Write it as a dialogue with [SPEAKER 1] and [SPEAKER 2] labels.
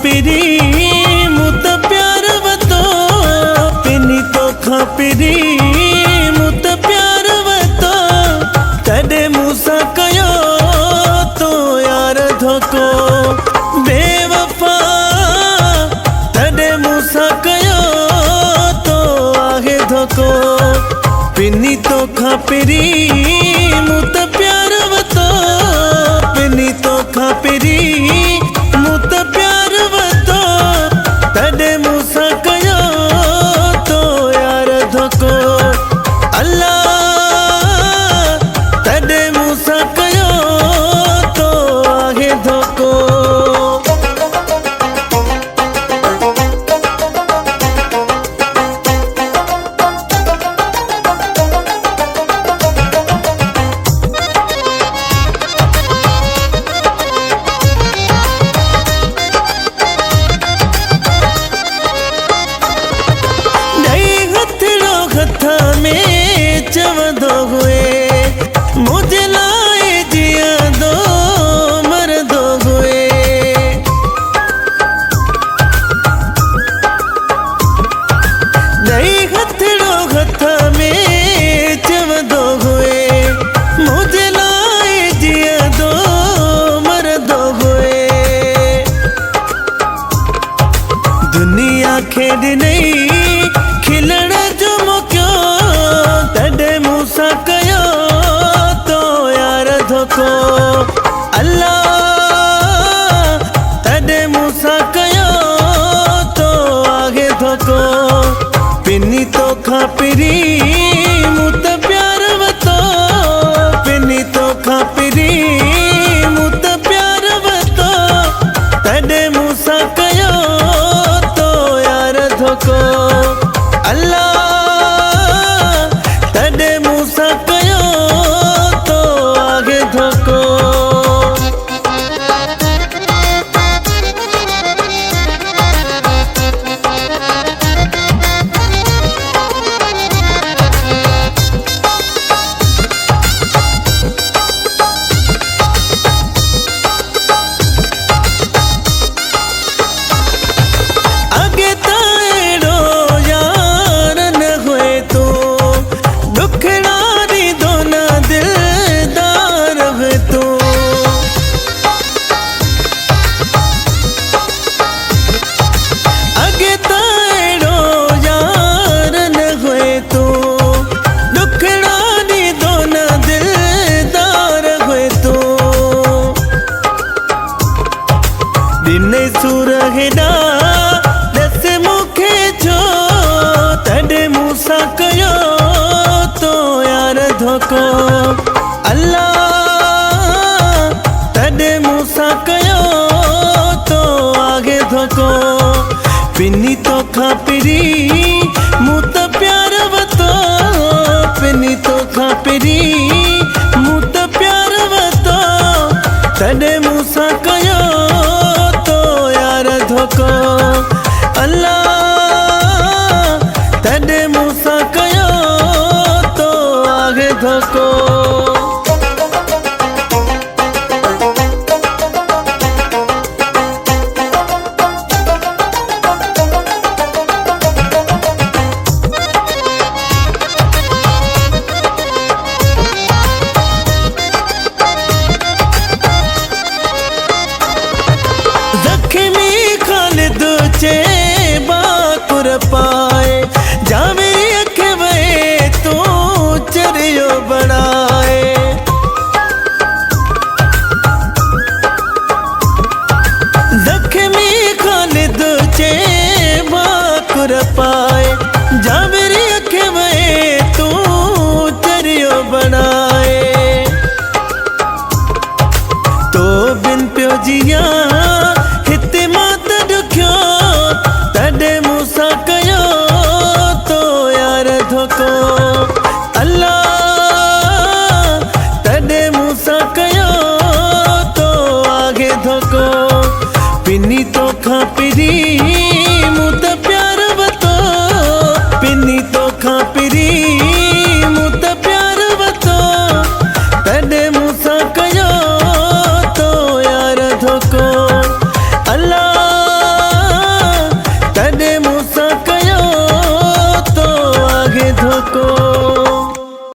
[SPEAKER 1] पिरी मुत प्यार वतो पिनी तो पिरी मुत प्यार वतो तडे मूसा कयो तो यार धोको बेवफा तडे मूसा कयो तो आहे धोको पिनी तो पिरी मुत प्यार वतो पिनी तो पिरी मुत प्यार वतो तडे मूसा कयो तो यार धोको अल्लाह तडे मूसा कयो तो आहे धोको। मुझे लाए जिया दो मर्दो हुए नहीं हथड़ो हथा में चवदो हुए मुझे लाए जिया दो मर्दो हुए दुनिया खेड नहीं खिलण जो मुक्यो तडे मूसा कयो धोको अल्लाह तडे मूसा कयो तो आगे धोको पिनी तो पिरी मुत प्यार वतो पिनी तो पिरी मुत प्यार वतो तडे मूसा कयो तो यार धोको अल्लाह तडे मूसा कयो तो आगे धोको। आगे ताएड़ो यार न हुए तो दुखड़ा दी दोना दिलदार हुए तो आगे ताएड़ो यार न हुए तो दुखड़ा दी दोना दिलदार हुए तो दिन सुरगड़ा दस मुखे छो तडे मूसा कयो तो यार धोको अल्लाह तडे मूसा कयो तो आगे धोको पिनी तो पिरी मुत प्यार वतो पिनी तो पिरी मुत प्यार वतो तडे मूसा कयो तो यार धोको अल्लाह तडे मूसा कयो तो आगे धोको। जख्मी खालिद चे बाकुर पाए जावे अखवे तू चरियो बनाए जख्मी खालिद चे बाकुर पाए जावे अखवे तू चरियो बनाए तो बिन प्यो जिया तडे मूसा कयो तो यार धोको अल्लाह तडे मूसा कयो तो आगे धोको पिनी तो पिरी